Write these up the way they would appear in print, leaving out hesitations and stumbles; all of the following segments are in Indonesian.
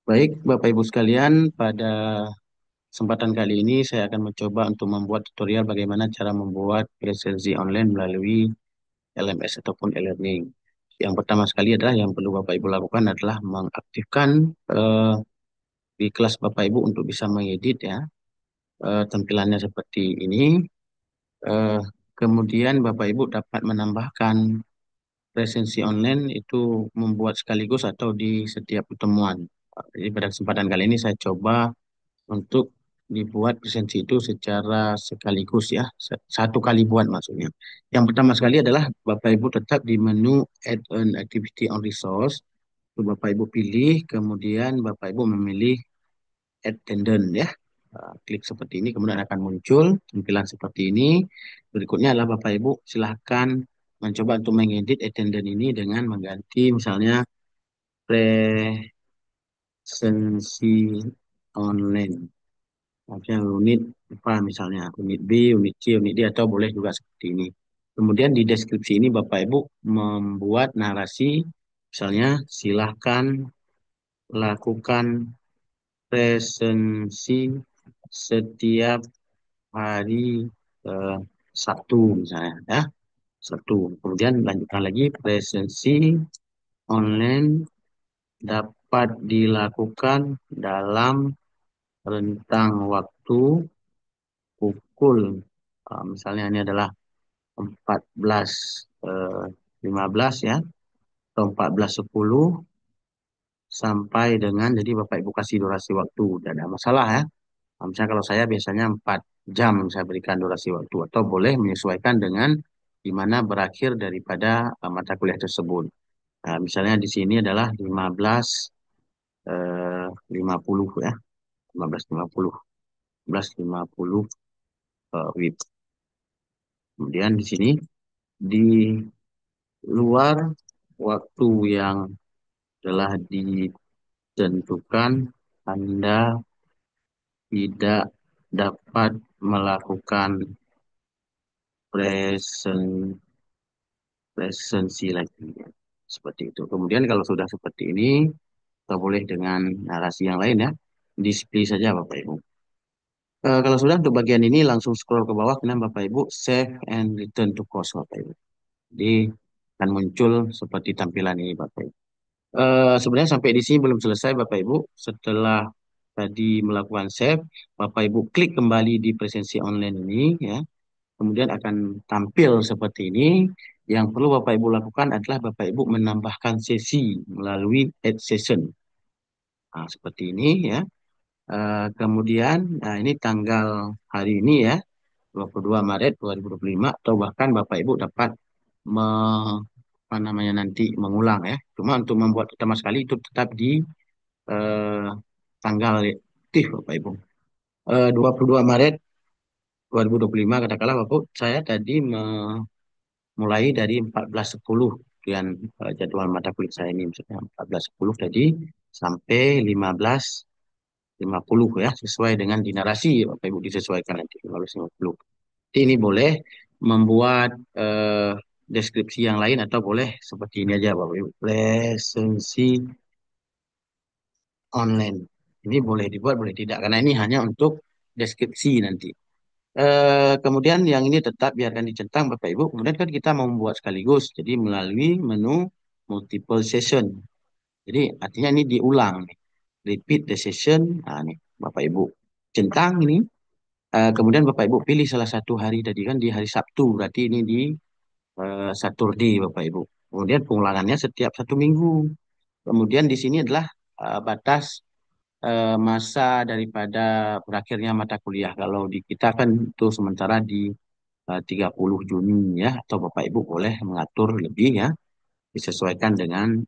Baik, Bapak Ibu sekalian, pada kesempatan kali ini saya akan mencoba untuk membuat tutorial bagaimana cara membuat presensi online melalui LMS ataupun e-learning. Yang pertama sekali adalah yang perlu Bapak Ibu lakukan adalah mengaktifkan eh, di kelas Bapak Ibu untuk bisa mengedit ya tampilannya seperti ini. Eh, Kemudian Bapak Ibu dapat menambahkan presensi online itu membuat sekaligus atau di setiap pertemuan. Jadi pada kesempatan kali ini saya coba untuk dibuat presensi itu secara sekaligus ya, satu kali buat maksudnya. Yang pertama sekali adalah Bapak Ibu tetap di menu Add an Activity on Resource, itu Bapak Ibu pilih, kemudian Bapak Ibu memilih Attendant ya. Klik seperti ini, kemudian akan muncul tampilan seperti ini. Berikutnya adalah Bapak Ibu silahkan mencoba untuk mengedit attendant ini dengan mengganti misalnya presensi online. Maksudnya unit apa misalnya, unit B, unit C, unit D, atau boleh juga seperti ini. Kemudian di deskripsi ini Bapak Ibu membuat narasi, misalnya silahkan lakukan presensi setiap hari eh, Sabtu misalnya ya. Sabtu. Kemudian lanjutkan lagi presensi online dapat dilakukan dalam rentang waktu pukul misalnya ini adalah 14 eh, 15 ya atau 14.10 sampai dengan jadi Bapak Ibu kasih durasi waktu tidak ada masalah ya. Misalnya kalau saya biasanya 4 jam saya berikan durasi waktu atau boleh menyesuaikan dengan di mana berakhir daripada mata kuliah tersebut. Nah, misalnya di sini adalah 15 50 ya, 15.50 15.50 WIB. Kemudian di sini di luar waktu yang telah ditentukan, Anda tidak dapat melakukan presen, presensi lagi. Seperti itu. Kemudian kalau sudah seperti ini, kita boleh dengan narasi yang lain ya. Display saja Bapak Ibu. Kalau sudah untuk bagian ini langsung scroll ke bawah, kemudian Bapak Ibu save and return to course Bapak Ibu. Jadi akan muncul seperti tampilan ini Bapak Ibu. Sebenarnya sampai di sini belum selesai Bapak Ibu. Setelah tadi melakukan save, Bapak Ibu klik kembali di presensi online ini ya. Kemudian akan tampil seperti ini. Yang perlu Bapak Ibu lakukan adalah Bapak Ibu menambahkan sesi melalui add session. Nah, seperti ini ya. Kemudian, nah ini tanggal hari ini ya, 22 Maret 2025, atau bahkan Bapak Ibu dapat me, apa namanya nanti mengulang ya. Cuma untuk membuat pertama sekali itu tetap di eh, tanggal aktif Bapak Ibu. 22 Maret 2025 katakanlah Bapak Ibu, saya tadi mulai dari 14.10 dan jadwal mata kuliah saya ini misalnya 14.10 tadi sampai 15.50 ya sesuai dengan di narasi Bapak Ibu disesuaikan nanti 15.50. Jadi ini boleh membuat deskripsi yang lain atau boleh seperti ini aja Bapak Ibu. Presensi online. Ini boleh dibuat, boleh tidak karena ini hanya untuk deskripsi nanti. Kemudian yang ini tetap biarkan dicentang Bapak Ibu. Kemudian kan kita mau membuat sekaligus, jadi melalui menu multiple session. Jadi artinya ini diulang nih. Repeat the session. Nah, nih Bapak Ibu centang ini. Kemudian Bapak Ibu pilih salah satu hari tadi kan di hari Sabtu. Berarti ini di Saturday Bapak Ibu. Kemudian pengulangannya setiap 1 minggu. Kemudian di sini adalah batas masa daripada berakhirnya mata kuliah. Kalau di kita kan itu sementara di 30 Juni ya, atau Bapak Ibu boleh mengatur lebih ya, disesuaikan dengan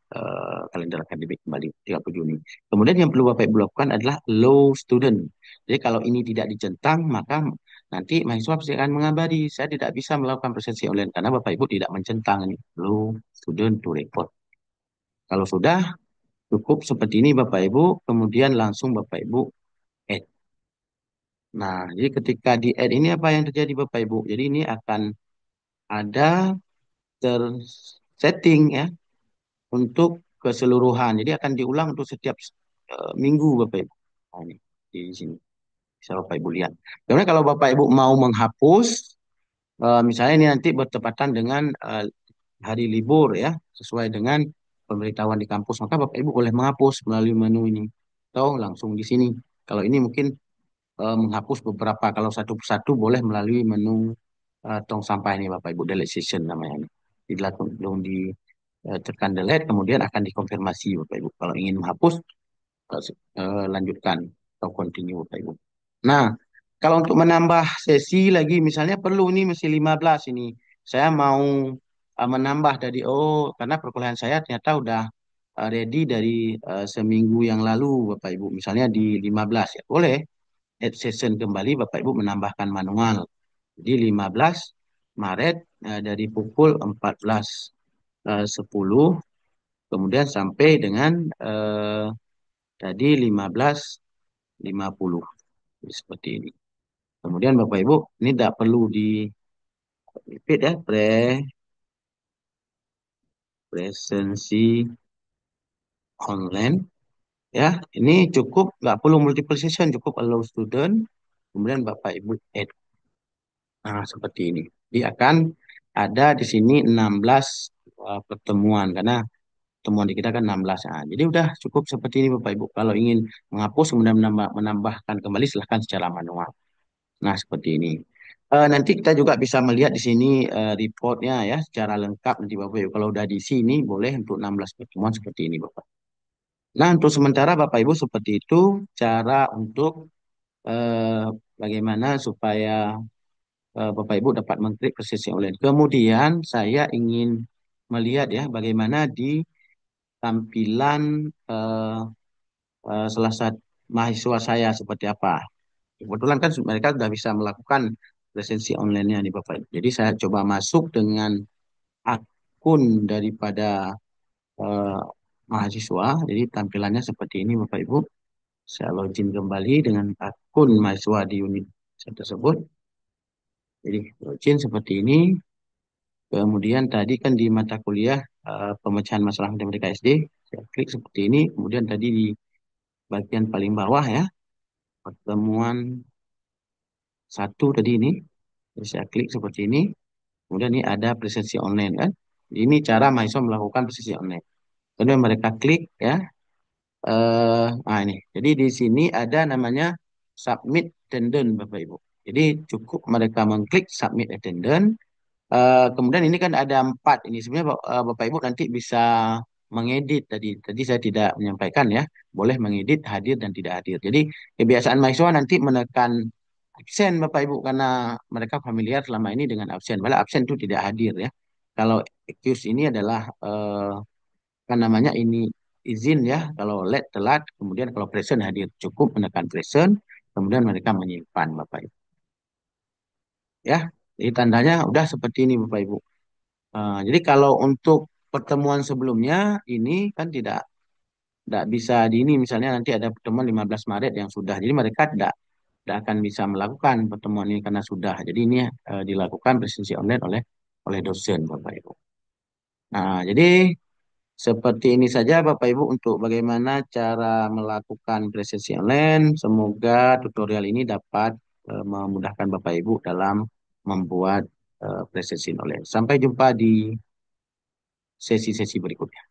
kalender akademik kembali 30 Juni. Kemudian yang perlu Bapak Ibu lakukan adalah low student. Jadi kalau ini tidak dicentang, maka nanti mahasiswa pasti akan mengabari, saya tidak bisa melakukan presensi online karena Bapak Ibu tidak mencentang ini low student to report. Kalau sudah cukup seperti ini Bapak Ibu, kemudian langsung Bapak Ibu add. Nah, jadi ketika di add ini apa yang terjadi Bapak Ibu? Jadi ini akan ada tersetting ya untuk keseluruhan. Jadi akan diulang untuk setiap minggu Bapak Ibu. Nah, ini di sini bisa Bapak Ibu lihat. Kemudian kalau Bapak Ibu mau menghapus, misalnya ini nanti bertepatan dengan hari libur ya, sesuai dengan pemberitahuan di kampus, maka Bapak Ibu boleh menghapus melalui menu ini atau langsung di sini. Kalau ini mungkin menghapus beberapa, kalau satu persatu boleh melalui menu tong sampah ini Bapak Ibu, delete session namanya ini. Dilakukan di tekan delete, kemudian akan dikonfirmasi Bapak Ibu. Kalau ingin menghapus, lanjutkan atau continue Bapak Ibu. Nah, kalau untuk menambah sesi lagi, misalnya perlu nih mesti 15 ini. Saya mau menambah dari, karena perkuliahan saya ternyata udah ready dari seminggu yang lalu Bapak Ibu. Misalnya di 15 ya, boleh add session kembali Bapak Ibu menambahkan manual. Jadi 15 Maret dari pukul 14.10 kemudian sampai dengan tadi 15.50. Jadi seperti ini. Kemudian Bapak Ibu, ini tidak perlu di repeat ya, presensi online. Ya, ini cukup, nggak perlu multiple session, cukup allow student. Kemudian Bapak Ibu add. Nah, seperti ini. Jadi akan ada di sini 16 pertemuan, karena pertemuan di kita kan 16. Nah, jadi udah cukup seperti ini Bapak Ibu. Kalau ingin menghapus kemudian menambahkan kembali silahkan secara manual. Nah, seperti ini. Nanti kita juga bisa melihat di sini reportnya ya secara lengkap nanti Bapak Ibu. Kalau udah di sini boleh untuk 16 pertemuan seperti ini Bapak. Nah, untuk sementara Bapak Ibu seperti itu cara untuk eh, bagaimana supaya Bapak Ibu dapat mengklik presisi online. Kemudian saya ingin melihat ya bagaimana di tampilan eh, salah satu mahasiswa saya seperti apa. Kebetulan kan mereka sudah bisa melakukan presensi online-nya nih Bapak Ibu. Jadi saya coba masuk dengan akun daripada eh, mahasiswa. Jadi tampilannya seperti ini Bapak Ibu. Saya login kembali dengan akun mahasiswa di unit saya tersebut. Jadi login seperti ini. Kemudian tadi kan di mata kuliah pemecahan masalah matematika SD, saya klik seperti ini. Kemudian tadi di bagian paling bawah ya, pertemuan satu tadi ini. Jadi saya klik seperti ini. Kemudian ini ada presensi online kan. Ini cara mahasiswa melakukan presensi online. Kemudian mereka klik ya. Nah ini. Jadi di sini ada namanya submit attendance Bapak Ibu. Jadi cukup mereka mengklik submit attendance. Kemudian ini kan ada 4 ini sebenarnya Bapak Ibu nanti bisa mengedit tadi. Tadi saya tidak menyampaikan ya. Boleh mengedit hadir dan tidak hadir. Jadi kebiasaan mahasiswa nanti menekan absen Bapak Ibu karena mereka familiar selama ini dengan absen. Malah absen itu tidak hadir ya. Kalau excuse ini adalah kan namanya ini izin ya. Kalau late telat, kemudian kalau present hadir cukup menekan present, kemudian mereka menyimpan Bapak Ibu. Ya, jadi tandanya udah seperti ini Bapak Ibu. Jadi kalau untuk pertemuan sebelumnya ini kan tidak bisa di ini misalnya nanti ada pertemuan 15 Maret yang sudah. Jadi mereka tidak akan bisa melakukan pertemuan ini karena sudah. Jadi ini dilakukan presensi online oleh dosen Bapak Ibu. Nah, jadi seperti ini saja Bapak Ibu untuk bagaimana cara melakukan presensi online. Semoga tutorial ini dapat memudahkan Bapak Ibu dalam membuat presensi online. Sampai jumpa di sesi-sesi berikutnya.